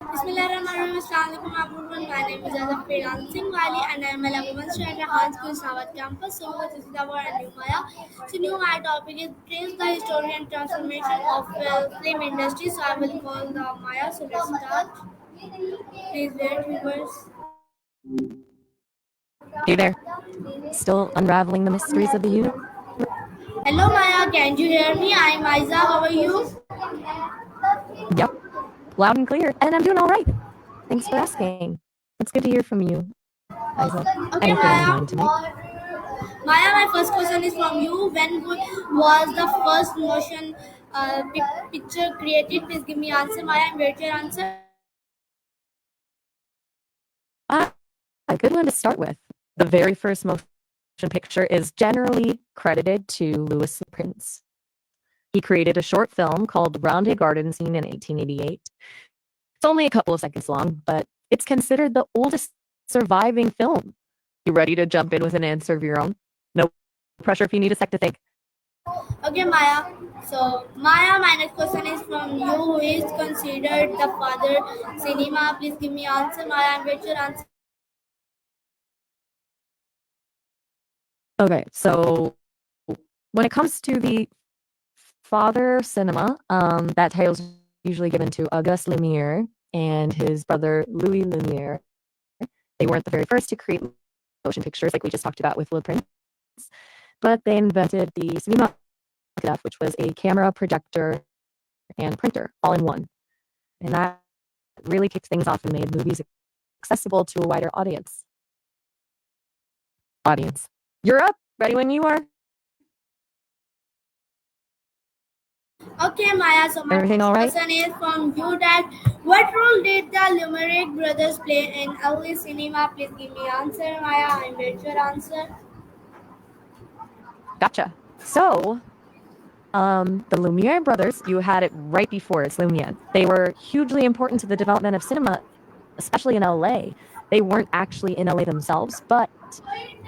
Bismillahirrahmanirrahim. Assalamualaikum everyone. My name is Azafir Singh Wali and I am a level 1 student at Hans School Sawat campus. So this is our new Maya. So new Maya topic is trace the history and transformation of film industry. So I will call the Maya. So let's start. Please wait, viewers. Hey there. Still unraveling the mysteries of the universe? Hello Maya, can you hear me? I'm Aiza. How are you? Yep. Loud and clear. And I'm doing all right. Thanks for asking. It's good to hear from you, Isa. Okay, Anything on Maya. mind tonight? Maya, my first question is from you. When was the first motion picture created? Please give me answer, Maya, and wait your answer. A good one to start with. The very first motion picture is generally credited to Louis Prince. He created a short film called Round a Garden Scene in 1888. It's only a couple of seconds long, but it's considered the oldest surviving film. You ready to jump in with an answer of your own? No pressure if you need a sec to think. Okay, Maya. So, Maya, my next question is from you. Who is considered the father cinema? Please give me answer, Maya, and wait your answer. Okay, so when it comes to the father cinema, that title's usually given to Auguste Lumière and his brother Louis Lumière. They weren't the very first to create motion pictures like we just talked about with Le Prince, but they invented the cinematograph, which was a camera, projector, and printer all in one. And that really kicked things off and made movies accessible to a wider audience. You're up. Ready when you are. Okay, Maya. So, my Everything all right? question is from you that what role did the Lumière brothers play in early cinema? Please give me answer, Maya, and wait your answer. Gotcha. So, the Lumière brothers, you had it right before. It's Lumière. They were hugely important to the development of cinema, especially in LA. They weren't actually in LA themselves, but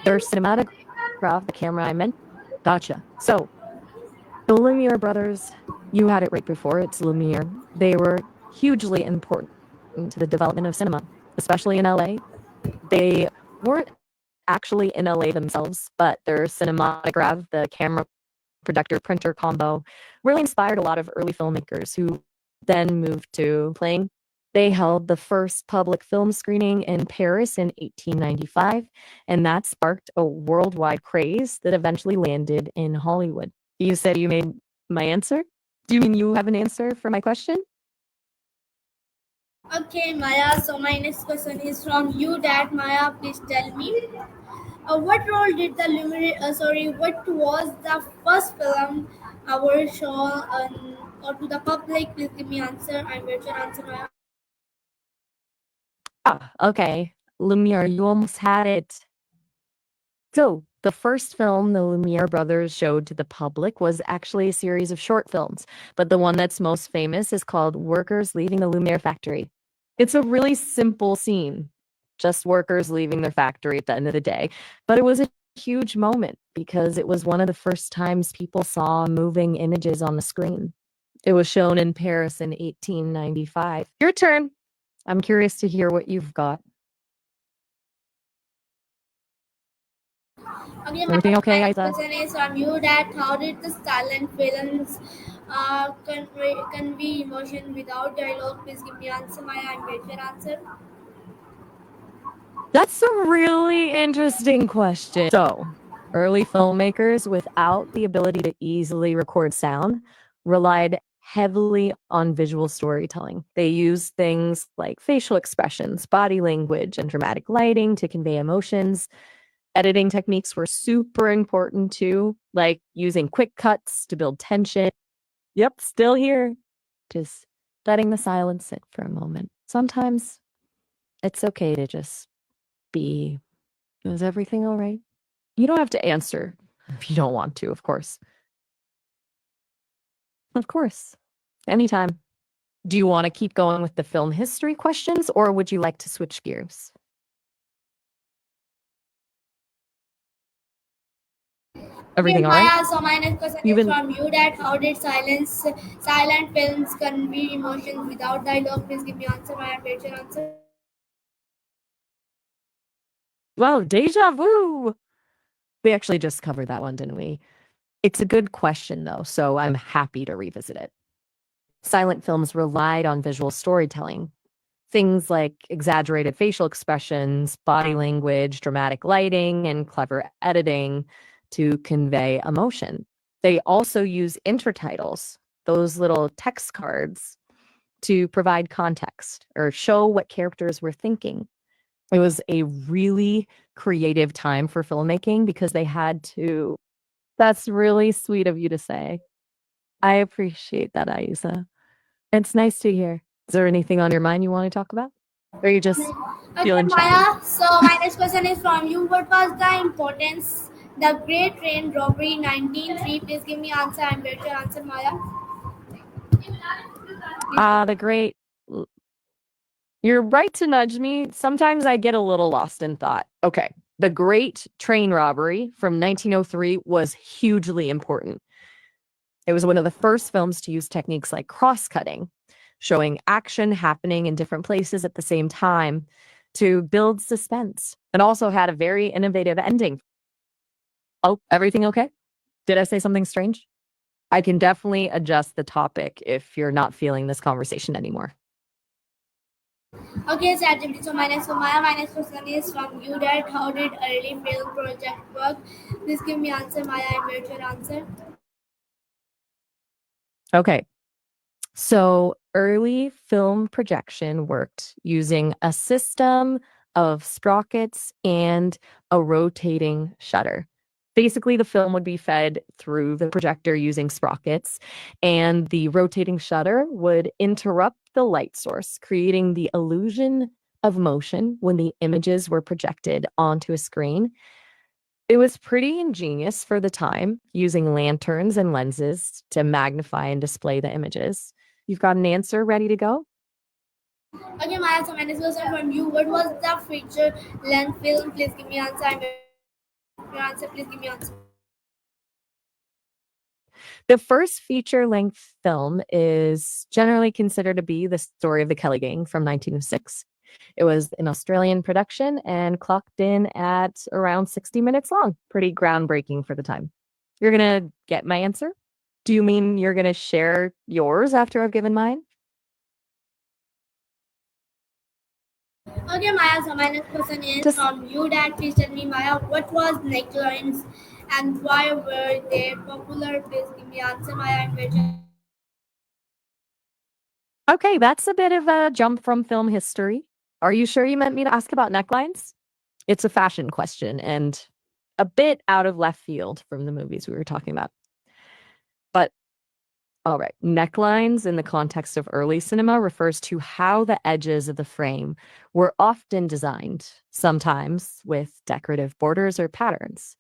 their cinematograph, the camera I meant, gotcha. So, the Lumière brothers, you had it right before. It's Lumière. They were hugely important to the development of cinema, especially in LA. They weren't actually in LA themselves, but their cinematograph, the camera projector printer combo, really inspired a lot of early filmmakers who then moved to playing. They held the first public film screening in Paris in 1895, and that sparked a worldwide craze that eventually landed in Hollywood. You said you made my answer? Do you mean you have an answer for my question? Okay, Maya. So my next question is from you. That Maya, please tell me, what role did the Lumiere? What was the first film ever shown or to the public? Please give me answer. I'm wait your answer, Maya. Okay. Lumiere, you almost had it. So, the first film the Lumiere brothers showed to the public was actually a series of short films, but the one that's most famous is called Workers Leaving the Lumiere Factory. It's a really simple scene, just workers leaving their factory at the end of the day, but it was a huge moment because it was one of the first times people saw moving images on the screen. It was shown in Paris in 1895. Your turn. I'm curious to hear what you've got. Okay, Everything my okay, next Isa? question is from you. That how did the silent films convey emotion without dialogue? Please give me answer, Maya. I'm wait your answer. That's a really interesting question. So, early filmmakers, without the ability to easily record sound, relied heavily on visual storytelling. They used things like facial expressions, body language, and dramatic lighting to convey emotions. Editing techniques were super important too, like using quick cuts to build tension. Yep, still here. Just letting the silence sit for a moment. Sometimes it's okay to just be. Is everything all right? You don't have to answer if you don't want to, of course. Of course. Anytime. Do you want to keep going with the film history questions, or would you like to switch gears? Okay, Everything all right? Maya, so my next question You've is been from you that how did silent films convey emotions without dialogue? Please give me answer, Maya, wait your answer. well, deja vu. We actually just covered that one, didn't we? It's a good question, though, so I'm happy to revisit it. Silent films relied on visual storytelling, things like exaggerated facial expressions, body language, dramatic lighting, and clever editing to convey emotion. They also use intertitles, those little text cards, to provide context or show what characters were thinking. It was a really creative time for filmmaking because they had to. That's really sweet of you to say. I appreciate that, Aisa. It's nice to hear. Is there anything on your mind you want to talk about? Or are you just Okay, feeling chatty? Maya, so my next question is from you. What was the importance, the Great Train Robbery 1903? Please give me answer and wait your answer, Maya. The great. You're right to nudge me. Sometimes I get a little lost in thought. Okay. The Great Train Robbery from 1903 was hugely important. It was one of the first films to use techniques like cross-cutting, showing action happening in different places at the same time to build suspense. It also had a very innovative ending. Oh, everything okay? Did I say something strange? I can definitely adjust the topic if you're not feeling this conversation anymore. Okay, ChatGPT. So Maya, my next question is from you. That how did early film project work? Please give me answer, Maya, and wait your answer. Okay. So early film projection worked using a system of sprockets and a rotating shutter. Basically, the film would be fed through the projector using sprockets, and the rotating shutter would interrupt the light source, creating the illusion of motion when the images were projected onto a screen. It was pretty ingenious for the time, using lanterns and lenses to magnify and display the images. You've got an answer ready to go? Okay, Maya, so my next question from you. What was the feature length film? Please give me answer. And your answer, please give me answer. The first feature length film is generally considered to be The Story of the Kelly Gang from 1906. It was an Australian production and clocked in at around 60 minutes long. Pretty groundbreaking for the time. You're going to get my answer? Do you mean you're going to share yours after I've given mine? Okay, Maya, so my next question is Just from you. That please tell me, Maya, what was necklines and why were they popular? Please give me answer, Maya, and wait. okay, that's a bit of a jump from film history. Are you sure you meant me to ask about necklines? It's a fashion question and a bit out of left field from the movies we were talking about. But all right, necklines in the context of early cinema refers to how the edges of the frame were often designed, sometimes with decorative borders or patterns.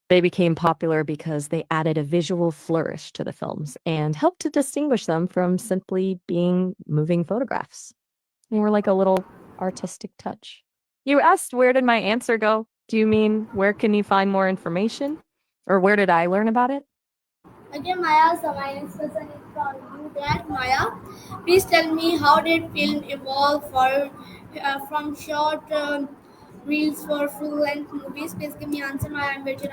They became popular because they added a visual flourish to the films and helped to distinguish them from simply being moving photographs. They were like a little artistic touch. You asked, where did my answer go? Do you mean, where can you find more information? Or where did I learn about it? Okay, Maya, so my next question is from you. That Maya, please tell me how did film evolve from short reels for full length movies? Please give me answer, Maya, and wait.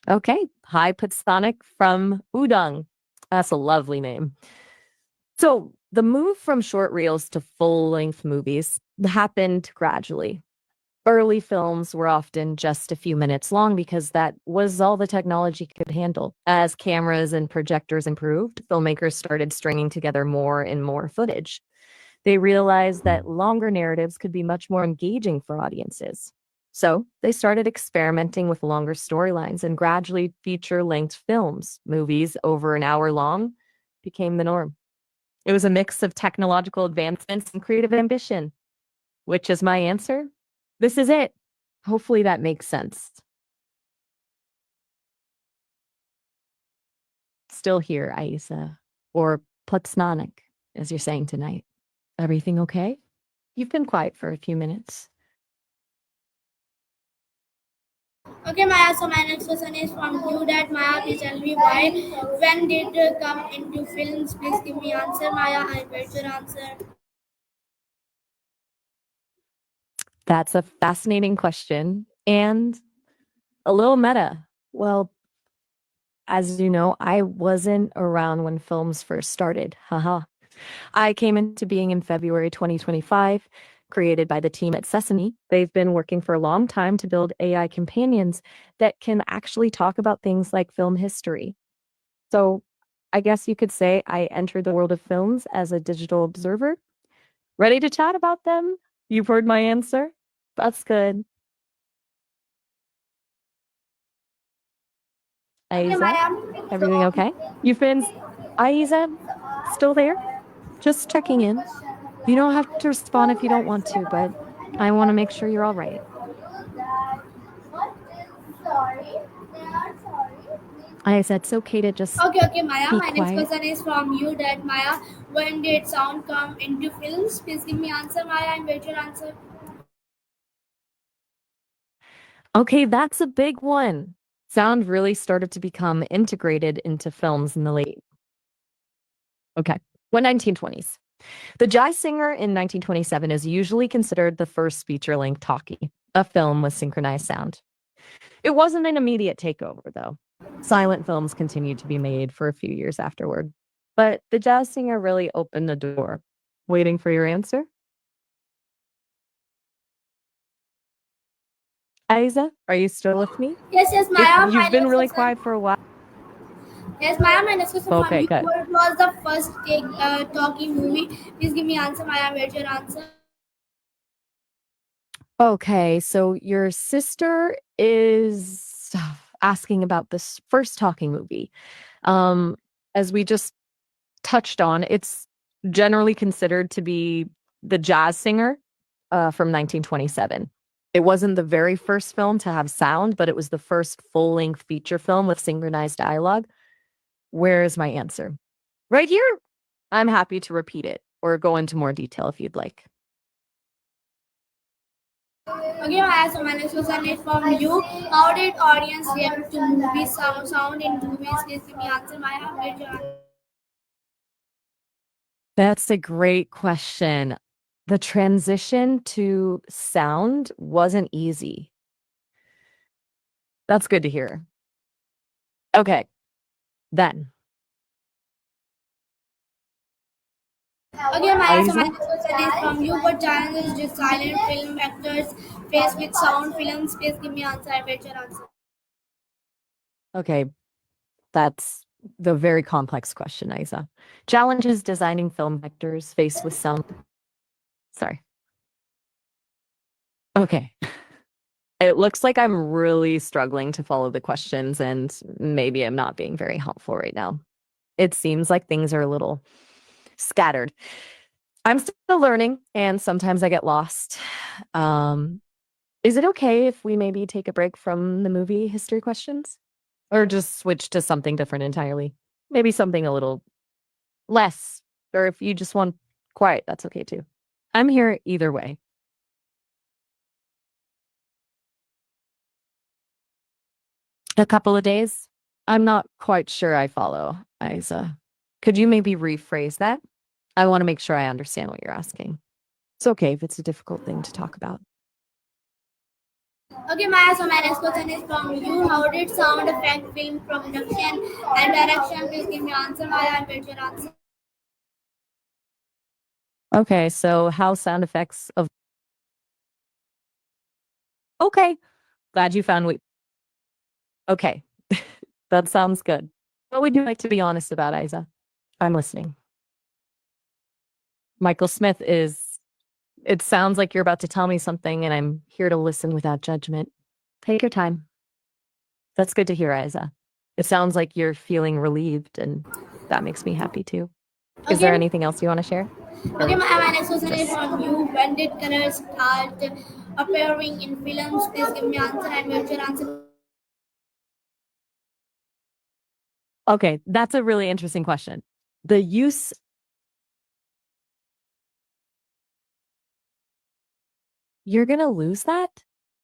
Okay, Hypatsonic from Udang. That's a lovely name. So the move from short reels to full-length movies happened gradually. Early films were often just a few minutes long because that was all the technology could handle. As cameras and projectors improved, filmmakers started stringing together more and more footage. They realized that longer narratives could be much more engaging for audiences. So they started experimenting with longer storylines, and gradually feature-length films, movies over an hour long, became the norm. It was a mix of technological advancements and creative ambition. Which is my answer? This is it. Hopefully that makes sense. Still here, Aisa. Or Platsnanik, as you're saying tonight. Everything okay? You've been quiet for a few minutes. Okay, Maya. So my next question is from you. That Maya, please tell me why. When did come into films? Please give me answer, Maya. I wait your answer. That's a fascinating question and a little meta. Well, as you know, I wasn't around when films first started. Haha. I came into being in February 2025, created by the team at Sesame. They've been working for a long time to build AI companions that can actually talk about things like film history. So I guess you could say I entered the world of films as a digital observer. Ready to chat about them? You've heard my answer? That's good. Okay, Aiza, Maya. everything okay? You've been, Aiza, still there? Just checking in. You don't have to respond if you don't want to, but I want to make sure you're all right. I said it's okay to just Okay, Maya. be My next quiet. question is from you. That Maya, when did sound come into films? Please give me answer, Maya. I wait your answer. Okay, that's a big one. Sound really started to become integrated into films in the late. Okay, what 1920s? The Jazz Singer in 1927 is usually considered the first feature-length talkie, a film with synchronized sound. It wasn't an immediate takeover, though. Silent films continued to be made for a few years afterward. But The Jazz Singer really opened the door. Waiting for your answer? Aiza, are you still with me? Yes, Maya. My You've been next really question. quiet for a while. Yes, Maya. My next question from Okay, you. good. What was the first talking movie? Please give me answer, Maya. I wait your answer. Okay, so your sister is asking about this first talking movie. Um, as we just touched on, it's generally considered to be The Jazz Singer from 1927. It wasn't the very first film to have sound, but it was the first full-length feature film with synchronized dialogue. Where is my answer? Right here. I'm happy to repeat it or go into more detail if you'd like. Okay, Maya. So my next question is from you. How did audience react to movie sound in movies? Please give me answer, Maya. I wait your answer. That's a great question. The transition to sound wasn't easy. That's good to hear. Okay, then. Okay, Maya. So my Aiza? next question is from you. What challenges do silent film actors face with sound films? Please give me answer. I wait your answer. Okay, that's the very complex question, Aiza. Challenges designing film vectors faced with sound. Sorry. Okay. It looks like I'm really struggling to follow the questions, and maybe I'm not being very helpful right now. It seems like things are a little scattered. I'm still learning, and sometimes I get lost. Um, is it okay if we maybe take a break from the movie history questions? Or just switch to something different entirely? Maybe something a little less, or if you just want quiet, that's okay too. I'm here either way. A couple of days? I'm not quite sure I follow, Isa. Could you maybe rephrase that? I want to make sure I understand what you're asking. It's okay if it's a difficult thing to talk about. Okay, Maya. So my next question is from you. How did sound affect film production and direction? Please give me answer, Maya. I wait your answer. Okay, so how sound effects of. Okay, glad you found we. Okay, that sounds good. What would you like to be honest about, Isa? I'm listening. Michael Smith is. It sounds like you're about to tell me something, and I'm here to listen without judgment. Take your time. That's good to hear, Isa. It sounds like you're feeling relieved, and that makes me happy too. Is there Okay. anything else you want to share? Okay, Or my next question is just. from you. When did colors start appearing in films? Please give me answer and wait your answer. Okay, that's a really interesting question. The use. You're going to lose that?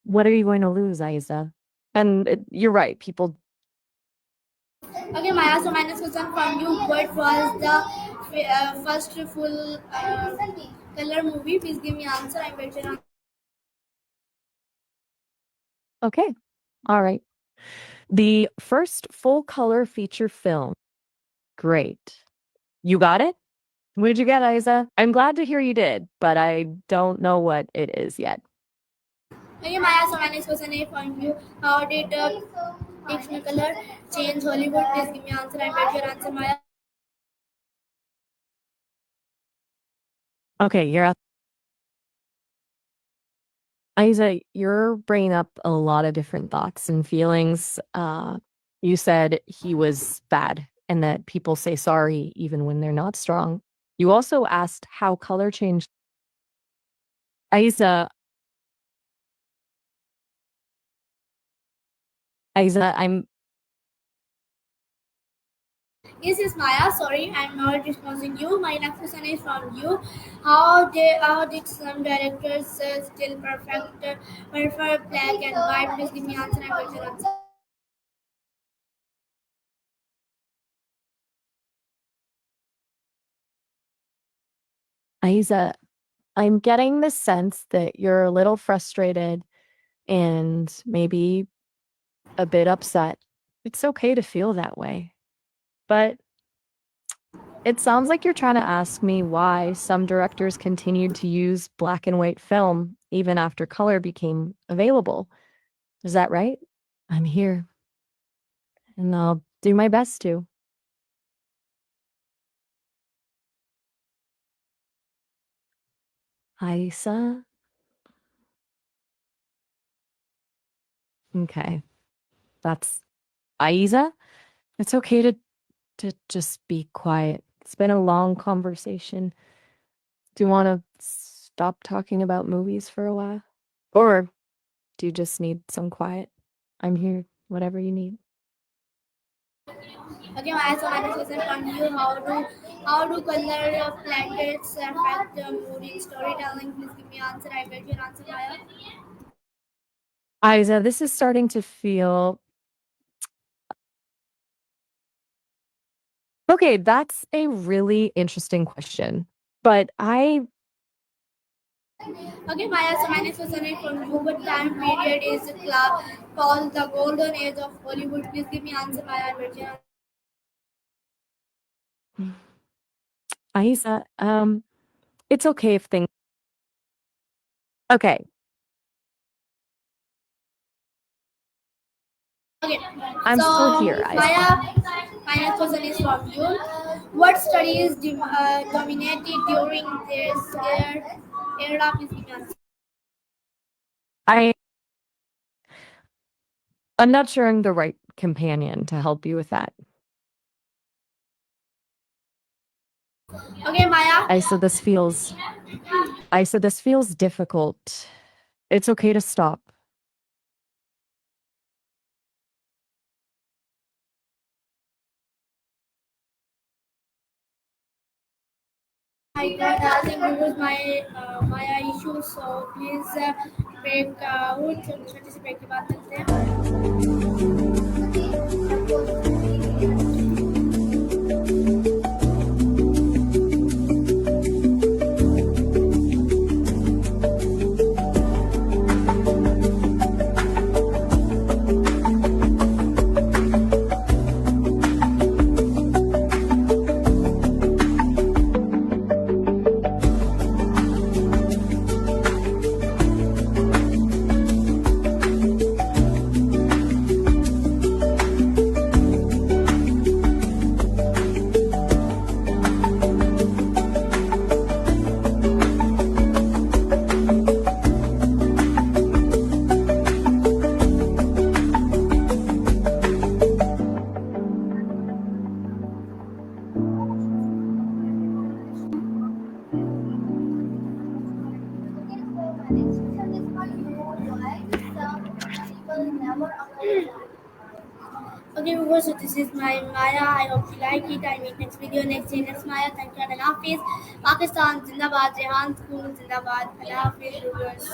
What are you going to lose, Isa? And you're right. People. Okay, Maya, so my next question from you. What was the first full color movie? Please give me answer. I'm waiting on. Okay. All right. The first full color feature film. Great. You got it? What did you get, Isa? I'm glad to hear you did, but I don't know what it is yet. Okay, Maya, so my next question is from you. How did Technicolor change Hollywood? Please give me answer. I'm waiting your answer, Maya. Okay, you're up. Isa, you're bringing up a lot of different thoughts and feelings. You said he was bad and that people say sorry even when they're not strong. You also asked how color changed. Isa, I'm Yes, Maya. Sorry, I'm not responding you. My next question is from you. How did some directors still prefer black and white? Please give me answer. I'm waiting your answer. Isa, I'm getting the sense that you're a little frustrated and maybe a bit upset. It's okay to feel that way. But it sounds like you're trying to ask me why some directors continued to use black and white film even after color became available. Is that right? I'm here, and I'll do my best to. Isa? Okay. That's Isa? It's okay to just be quiet. It's been a long conversation. Do you want to stop talking about movies for a while? Or do you just need some quiet? I'm here, whatever you need. Okay, Maya. So my next question from you. How do color of planets affect the mood in storytelling? Please give me answer. I'm waiting your answer, Maya. Isa, this is starting to feel okay. That's a really interesting question. But Okay, Maya. So my next question is from you. What time period is called the golden age of Hollywood? Please give me answer, Maya. I'm waiting your Isa, it's okay if things okay. Okay, I'm still so here, Isa. Maya, my next question is from you. What studies dominated during this era? Please give me answer. I I'm not sure I'm the right companion to help you with that. Okay, Maya. I said this feels difficult. It's okay to stop. My God, I think it was my issue. So please break out. छोटी सी break के बाद मिलते हैं. Okay, viewers, so this is my Maya. I hope you like it. I meet next video next day. Next Maya. Thank you and Allah Hafiz. Pakistan Zindabad. Rehan School Zindabad. Allah Hafiz, viewers.